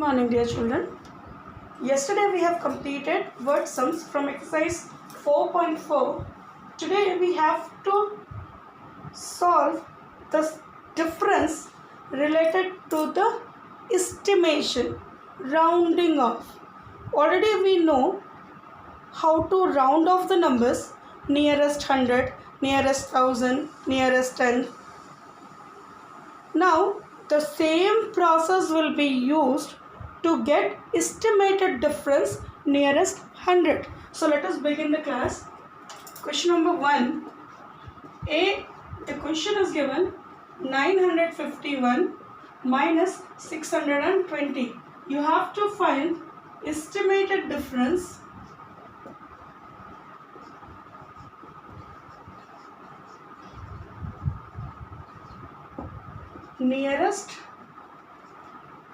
Morning, dear children. Yesterday we have completed word sums from exercise 4.4. Today we have to solve the difference related to the estimation, rounding off. Already we know how to round off the numbers, nearest 100, nearest 1000, nearest 10. Now the same process will be used to get estimated difference nearest 100. So let us begin the class. Question number 1. The question is given 951 minus 620. You have to find estimated difference nearest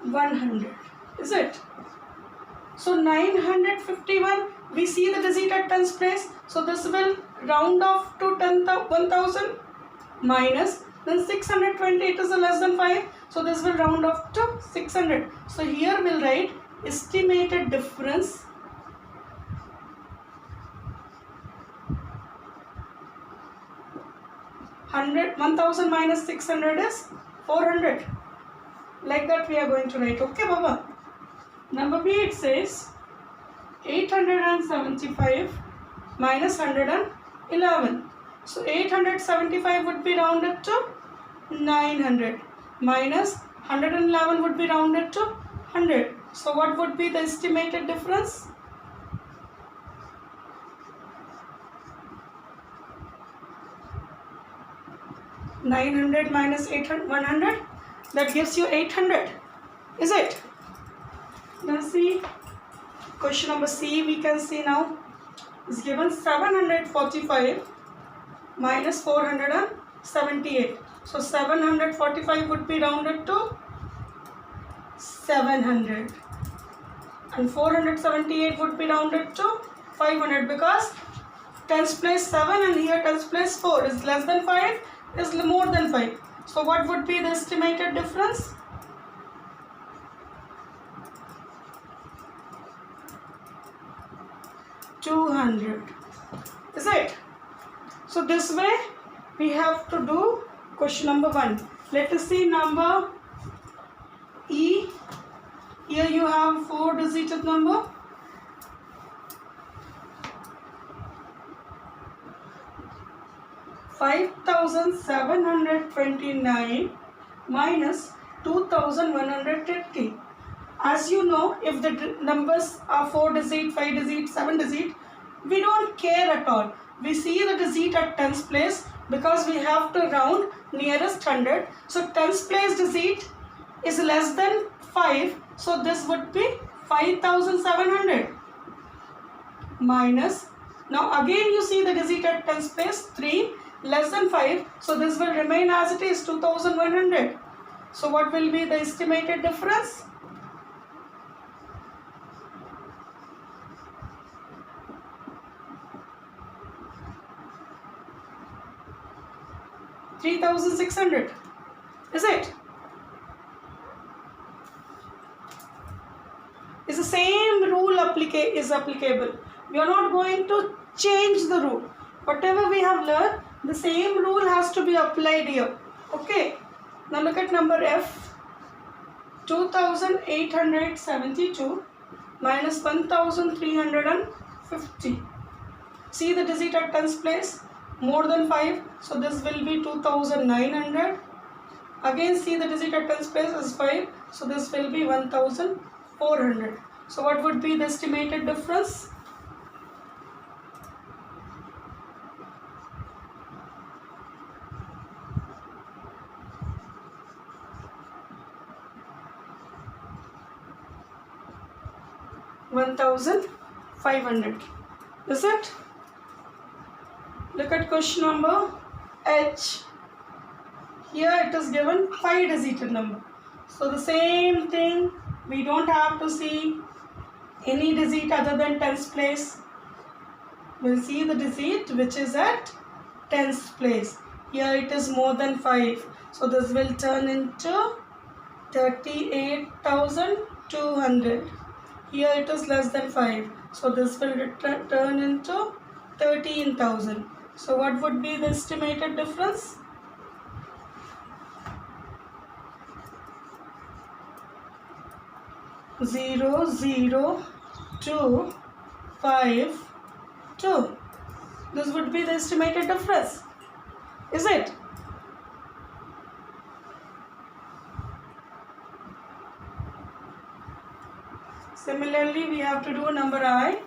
100. Is it? So 951, we see the digit at tens place. So this will round off to 1000 minus, then 620, it is a less than 5. So this will round off to 600. So here we'll write estimated difference (100). 1000 minus 600 is 400. Like that we are going to write. Okay, Baba. Number B, it says 875 minus 111. So 875 would be rounded to 900 minus 111 would be rounded to 100. So what would be the estimated difference? (900 minus 100), that gives you 800. Is it? Now see, question number C, we can see now is given 745 minus 478. So 745 would be rounded to 700 and 478 would be rounded to 500 because tens place 7 and here tens place 4 is less than 5, is more than 5. So what would be the estimated difference? (200). Is it? So this way we have to do question number 1. Let us see number E. Here you have 4-digit number. (5,729) minus 2,130. As you know, if the numbers are 4-digit, 5-digit, 7-digit, we don't care at all. We see the digit at tens place because we have to round nearest 100. So tens place digit is less than 5. So this would be 5,700 minus. Now again you see the digit at tens place 3 less than 5. So this will remain as it is, 2,100. So what will be the estimated difference? (3,600). Is it? Is the same rule is applicable. We are not going to change the rule. Whatever we have learned, the same rule has to be applied here. Okay. Now look at number F. 2,872 minus 1,350. See the digit at tens place, more than 5. So this will be 2,900. Again see the digit at tens place is 5. So this will be 1,400. So what would be the estimated difference? (1,500). Is it? Look at question number H. Here it is given 5-digit number. So the same thing, we don't have to see any digit other than tens place. We'll see the digit which is at tens place. Here it is more than 5. So this will turn into 38,000 200. Here it is less than 5. So this will turn into 13,000. So what would be the estimated difference? 00252. This would be the estimated difference. Is it? Similarly, we have to do number I.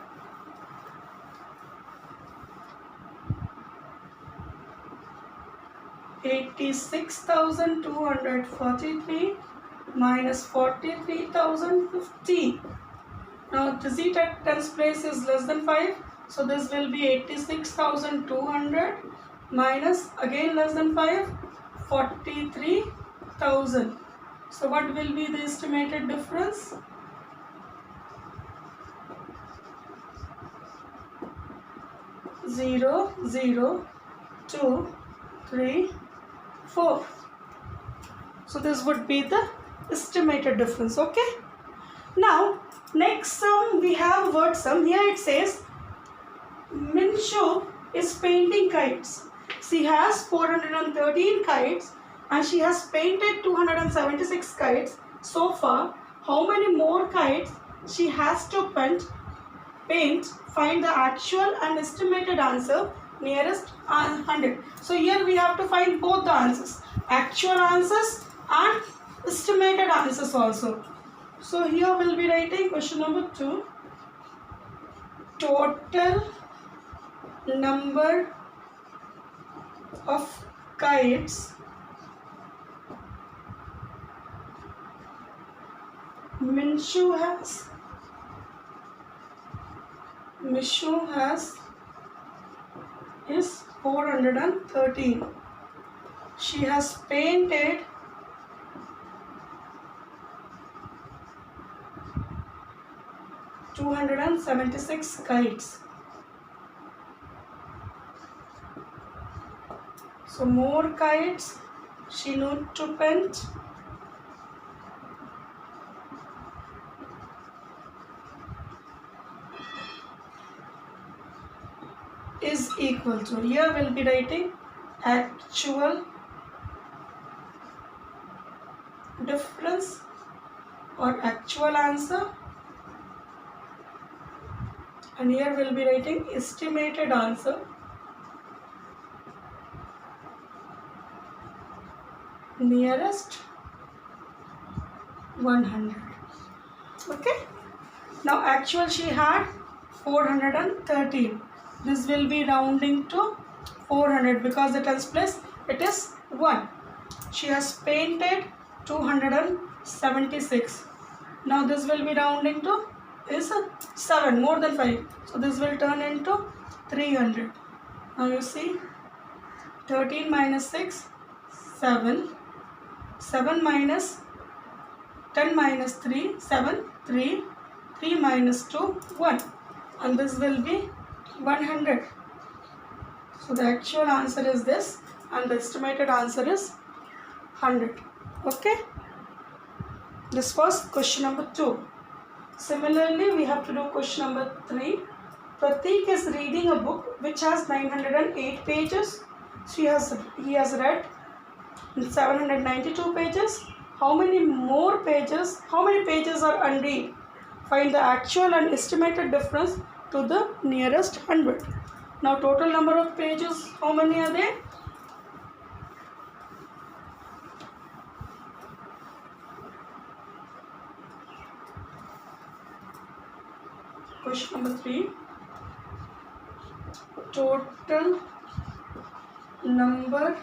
$86,243 minus 43,050. Now the z at tens place is less than 5. So this will be 86,200 minus again less than 5, 43,000. So what will be the estimated difference? Zero, 0, 2, 3, 4. So this would be the estimated difference. Okay. Now next sum we have word sum. Here it says Minshu is painting kites. She has 413 kites and she has painted 276 kites so far. How many more kites she has to paint? Find the actual and estimated answer nearest 100. So here we have to find both the answers, actual answers and estimated answers also. So here we'll be writing question number 2. Total number of kites Mishu has is 413. She has painted 276 kites. So more kites she need to paint. Is equal to, here we'll be writing actual difference or actual answer, and here we'll be writing estimated answer nearest 100. Okay. Now actual she had 413. This will be rounding to 400 because the tens place it is 1. She has painted 276. Now this will be rounding to is 7, more than 5. So this will turn into 300. Now you see 13 minus 6, 7. 7 minus 10 minus 3, 7, 3. 3 minus 2, 1. And this will be 100. So the actual answer is this and the estimated answer is 100. Okay. This was question number 2. Similarly, we have to do question number 3. Pratik is reading a book which has 908 pages. He has read 792 pages. How many pages are unread? Find the actual and estimated difference to the nearest 100. Now total number of pages, how many are there? Question number 3. Total number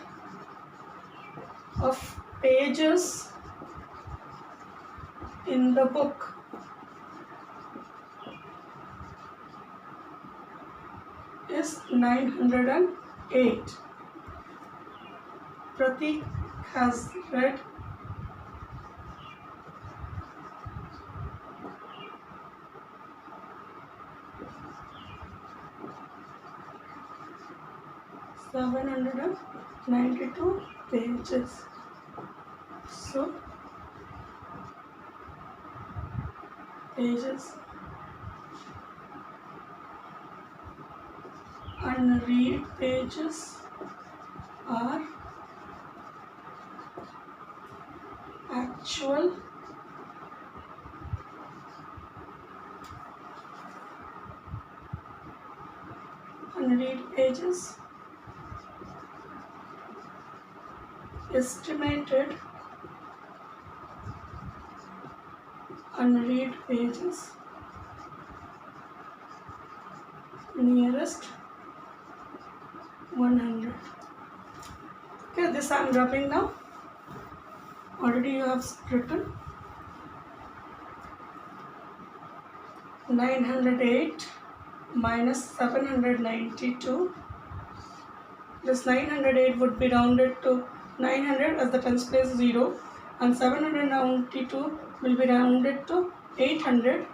of pages in the book is 908. Pratik has read 792 pages. So pages, unread pages are actual unread pages, estimated unread pages, nearest 100. Okay, this I am dropping now. Already you have written 908 minus 792. This 908 would be rounded to 900 as the tens place 0, and 792 will be rounded to 800.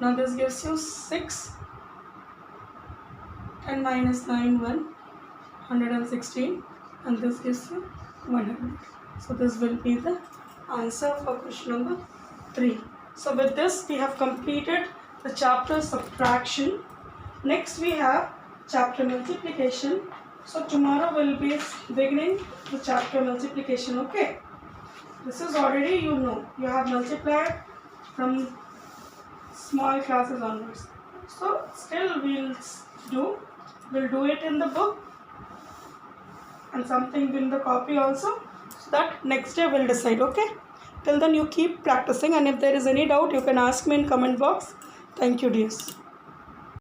Now this gives you 6. 10 minus 9, 116, and this gives you 100. So this will be the answer for question number 3. So with this we have completed the chapter subtraction. Next we have chapter multiplication. So tomorrow we'll be beginning the chapter multiplication. Okay, this is already you have multiplied from small classes onwards. So still we'll do it in the book and something in the copy also, so that next day we'll decide. Okay, till then you keep practicing, and if there is any doubt you can ask me in comment box. Thank you, dears.